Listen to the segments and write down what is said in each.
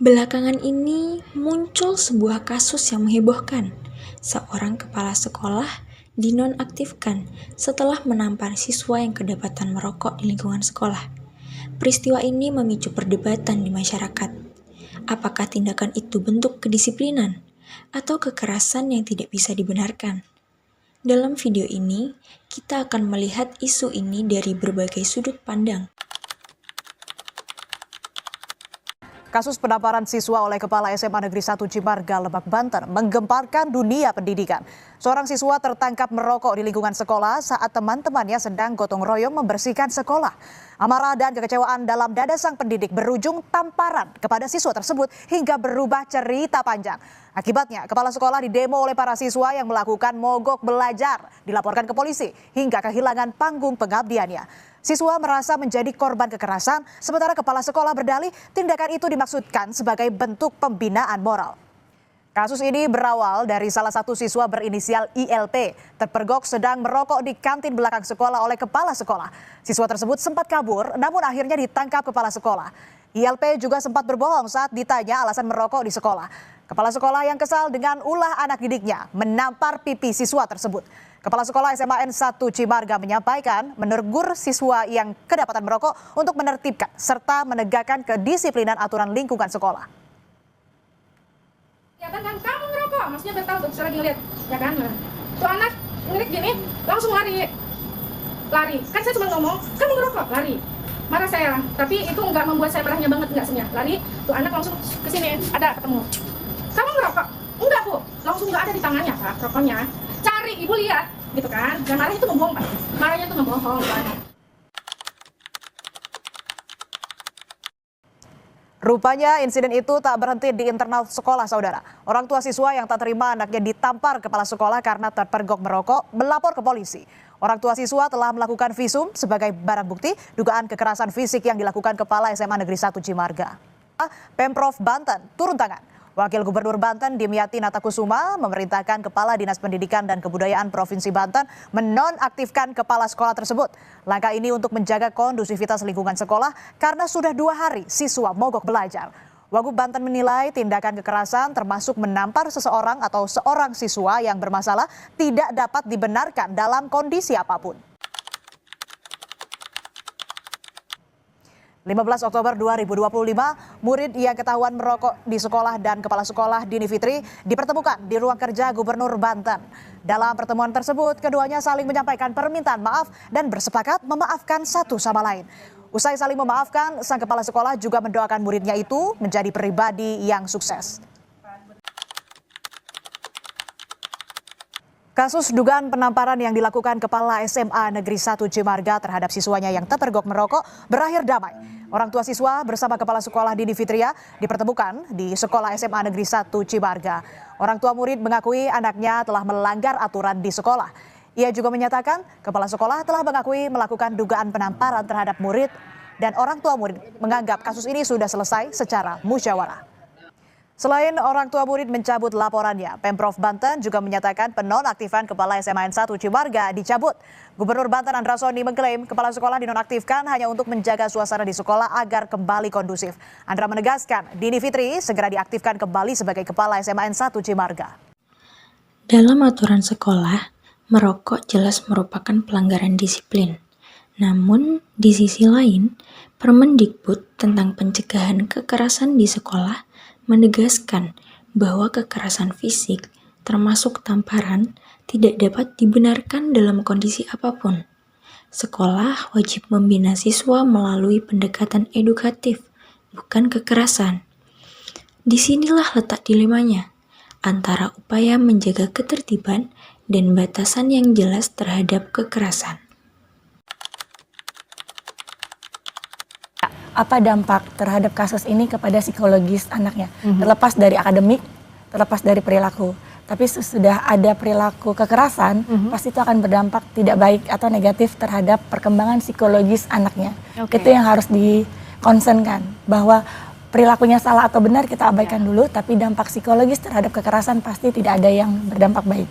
Belakangan ini muncul sebuah kasus yang menghebohkan. Seorang kepala sekolah dinonaktifkan setelah menampar siswa yang kedapatan merokok di lingkungan sekolah. Peristiwa ini memicu perdebatan di masyarakat. Apakah tindakan itu bentuk kedisiplinan atau kekerasan yang tidak bisa dibenarkan? Dalam video ini, kita akan melihat isu ini dari berbagai sudut pandang. Kasus penamparan siswa oleh Kepala SMA Negeri 1 Cimarga, Lebak, Banten menggemparkan dunia pendidikan. Seorang siswa tertangkap merokok di lingkungan sekolah saat teman-temannya sedang gotong royong membersihkan sekolah. Amarah dan kekecewaan dalam dada sang pendidik berujung tamparan kepada siswa tersebut hingga berubah cerita panjang. Akibatnya, kepala sekolah didemo oleh para siswa yang melakukan mogok belajar, dilaporkan ke polisi hingga kehilangan panggung pengabdiannya. Siswa merasa menjadi korban kekerasan, sementara kepala sekolah berdalih tindakan itu dimaksudkan sebagai bentuk pembinaan moral. Kasus ini berawal dari salah satu siswa berinisial ILP terpergok sedang merokok di kantin belakang sekolah oleh kepala sekolah. Siswa tersebut sempat kabur, namun akhirnya ditangkap kepala sekolah. ILP juga sempat berbohong saat ditanya alasan merokok di sekolah. Kepala sekolah yang kesal dengan ulah anak didiknya menampar pipi siswa tersebut. Kepala Sekolah SMA N1 Cimarga menyampaikan menegur siswa yang kedapatan merokok untuk menertibkan serta menegakkan kedisiplinan aturan lingkungan sekolah. Ya kan kamu ngerokok, maksudnya bertahu tuh saya lagi ngeliat, ya kan? Tuh anak ngeliat gini, langsung lari. Kan saya cuma ngomong, kamu ngerokok, lari. Marah saya, tapi itu nggak membuat saya marahnya banget, nggak senyap. Lari, tuh anak langsung ke sini, ada ketemu. Kamu ngerokok? Enggak bu, langsung nggak ada di tangannya pak, rokoknya. Cari, ibu lihat, gitu kan? Dan marahnya itu ngebohong pak, marahnya itu ngebohong pak. Rupanya insiden itu tak berhenti di internal sekolah, saudara. Orang tua siswa yang tak terima anaknya ditampar kepala sekolah karena terpergok merokok melapor ke polisi. Orang tua siswa telah melakukan visum sebagai barang bukti dugaan kekerasan fisik yang dilakukan Kepala SMA Negeri 1 Cimarga. Pemprov Banten turun tangan. Wakil Gubernur Banten Dimyati Natakusuma memerintahkan Kepala Dinas Pendidikan dan Kebudayaan Provinsi Banten menonaktifkan kepala sekolah tersebut. Langkah ini untuk menjaga kondusivitas lingkungan sekolah karena sudah 2 hari siswa mogok belajar. Wagub Banten menilai tindakan kekerasan termasuk menampar seseorang atau seorang siswa yang bermasalah tidak dapat dibenarkan dalam kondisi apapun. 15 Oktober 2025, murid yang ketahuan merokok di sekolah dan kepala sekolah Dini Fitri dipertemukan di ruang kerja Gubernur Banten. Dalam pertemuan tersebut, keduanya saling menyampaikan permintaan maaf dan bersepakat memaafkan satu sama lain. Usai saling memaafkan, sang kepala sekolah juga mendoakan muridnya itu menjadi pribadi yang sukses. Kasus dugaan penamparan yang dilakukan Kepala SMA Negeri 1 Cimarga terhadap siswanya yang terpergok merokok berakhir damai. Orang tua siswa bersama Kepala Sekolah Dini Fitria dipertemukan di Sekolah SMA Negeri 1 Cimarga. Orang tua murid mengakui anaknya telah melanggar aturan di sekolah. Ia juga menyatakan Kepala Sekolah telah mengakui melakukan dugaan penamparan terhadap murid dan orang tua murid menganggap kasus ini sudah selesai secara musyawarah. Selain orang tua murid mencabut laporannya, Pemprov Banten juga menyatakan penonaktifan Kepala SMA N1 Cimarga dicabut. Gubernur Banten Andra Soni mengklaim kepala sekolah dinonaktifkan hanya untuk menjaga suasana di sekolah agar kembali kondusif. Andra menegaskan Dini Fitri segera diaktifkan kembali sebagai Kepala SMA N1 Cimarga. Dalam aturan sekolah, merokok jelas merupakan pelanggaran disiplin. Namun, di sisi lain, Permendikbud tentang pencegahan kekerasan di sekolah menegaskan bahwa kekerasan fisik, termasuk tamparan, tidak dapat dibenarkan dalam kondisi apapun. Sekolah wajib membina siswa melalui pendekatan edukatif, bukan kekerasan. Disinilah letak dilemanya, antara upaya menjaga ketertiban dan batasan yang jelas terhadap kekerasan. Apa dampak terhadap kasus ini kepada psikologis anaknya, terlepas dari akademik, terlepas dari perilaku. Tapi sudah ada perilaku kekerasan, pasti itu akan berdampak tidak baik atau negatif terhadap perkembangan psikologis anaknya. Itu yang harus dikonsenkan, bahwa perilakunya salah atau benar kita abaikan dulu, tapi dampak psikologis terhadap kekerasan pasti tidak ada yang berdampak baik.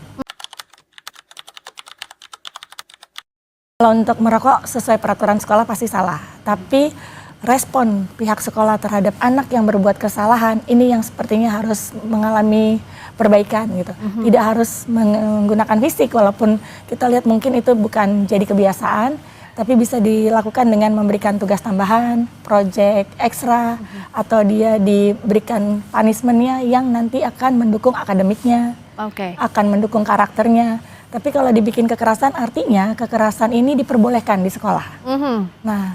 Kalau untuk merokok sesuai peraturan sekolah pasti salah, tapi respon pihak sekolah terhadap anak yang berbuat kesalahan ini yang sepertinya harus mengalami perbaikan gitu. Tidak harus menggunakan fisik, walaupun kita lihat mungkin itu bukan jadi kebiasaan, tapi bisa dilakukan dengan memberikan tugas tambahan, proyek ekstra, atau dia diberikan punishment-nya yang nanti akan mendukung akademiknya, akan mendukung karakternya. Tapi kalau dibikin kekerasan, artinya kekerasan ini diperbolehkan di sekolah. Nah,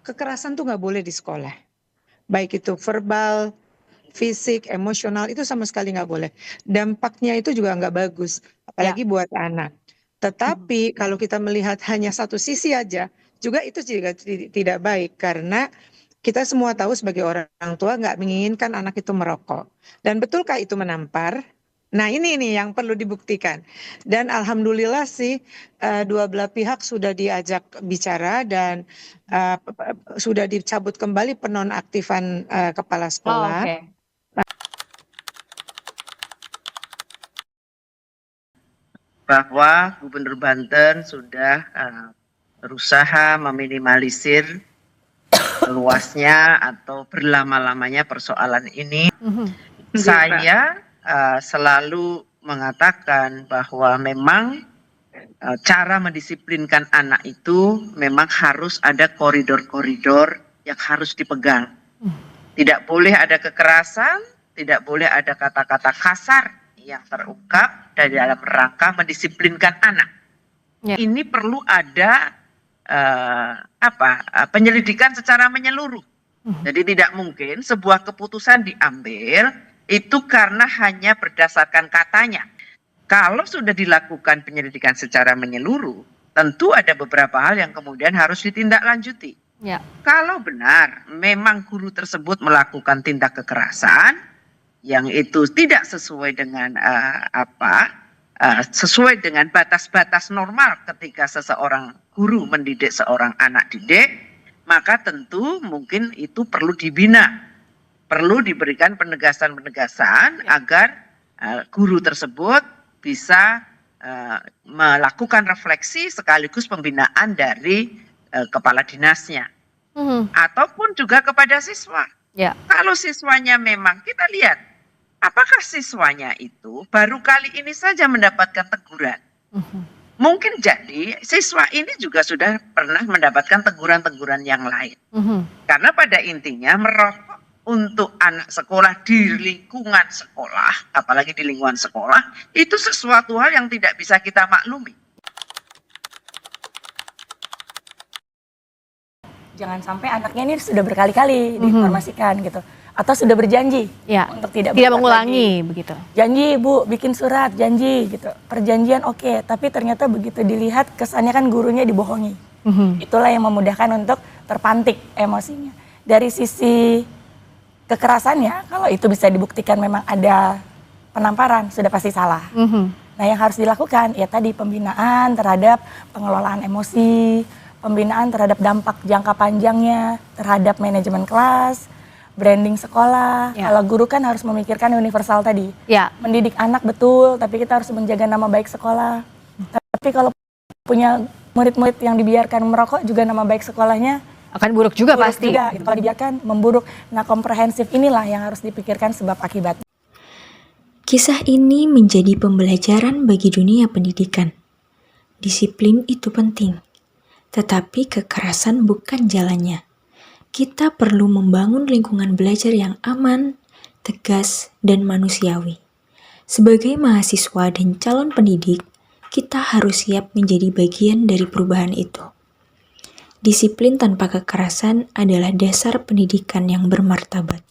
kekerasan tuh nggak boleh di sekolah. Baik itu verbal, fisik, emosional, itu sama sekali nggak boleh. Dampaknya itu juga nggak bagus, apalagi buat anak. Tetapi kalau kita melihat hanya satu sisi aja, juga itu juga tidak baik. Karena kita semua tahu sebagai orang tua nggak menginginkan anak itu merokok. Dan betulkah itu menampar? Nah ini yang perlu dibuktikan. Dan alhamdulillah sih dua belah pihak sudah diajak bicara dan sudah dicabut kembali penonaktifan kepala sekolah. Bahwa Gubernur Banten sudah berusaha meminimalisir luasnya atau berlama-lamanya persoalan ini. Saya selalu mengatakan bahwa memang cara mendisiplinkan anak itu memang harus ada koridor-koridor yang harus dipegang. Tidak boleh ada kekerasan, tidak boleh ada kata-kata kasar yang terungkap dari dalam rangka mendisiplinkan anak. Ini perlu ada penyelidikan secara menyeluruh. Jadi tidak mungkin sebuah keputusan diambil itu karena hanya berdasarkan katanya. Kalau sudah dilakukan penyelidikan secara menyeluruh, tentu ada beberapa hal yang kemudian harus ditindaklanjuti. Kalau benar memang guru tersebut melakukan tindak kekerasan yang itu tidak sesuai dengan sesuai dengan batas-batas normal ketika seseorang guru mendidik seorang anak didik, maka tentu mungkin itu perlu dibina. Perlu diberikan penegasan-penegasan agar guru tersebut bisa melakukan refleksi sekaligus pembinaan dari kepala dinasnya. Ataupun juga kepada siswa. Kalau siswanya memang kita lihat, apakah siswanya itu baru kali ini saja mendapatkan teguran. Mungkin jadi siswa ini juga sudah pernah mendapatkan teguran-teguran yang lain. Karena pada intinya merokok untuk anak sekolah di lingkungan sekolah, apalagi di lingkungan sekolah, itu sesuatu hal yang tidak bisa kita maklumi. jangan sampai anaknya ini sudah berkali-kali diinformasikan gitu, atau sudah berjanji untuk tidak mengulangi lagi. begitu. Janji Bu, bikin surat, janji gitu, perjanjian oke, tapi ternyata begitu dilihat kesannya kan gurunya dibohongi. Itulah yang memudahkan untuk terpantik emosinya. Dari sisi kekerasannya, kalau itu bisa dibuktikan memang ada penamparan, sudah pasti salah. Nah yang harus dilakukan ya tadi pembinaan terhadap pengelolaan emosi, pembinaan terhadap dampak jangka panjangnya, terhadap manajemen kelas, branding sekolah. Kalau guru kan harus memikirkan universal tadi. Mendidik anak betul, tapi kita harus menjaga nama baik sekolah. Tapi kalau punya murid-murid yang dibiarkan merokok juga nama baik sekolahnya akan buruk juga pasti. Juga, gitu. Kalau dibiarkan memburuk. Nah komprehensif inilah yang harus dipikirkan sebab akibat. Kisah ini menjadi pembelajaran bagi dunia pendidikan. Disiplin itu penting, tetapi kekerasan bukan jalannya. Kita perlu membangun lingkungan belajar yang aman, tegas, dan manusiawi. Sebagai mahasiswa dan calon pendidik, kita harus siap menjadi bagian dari perubahan itu. Disiplin tanpa kekerasan adalah dasar pendidikan yang bermartabat.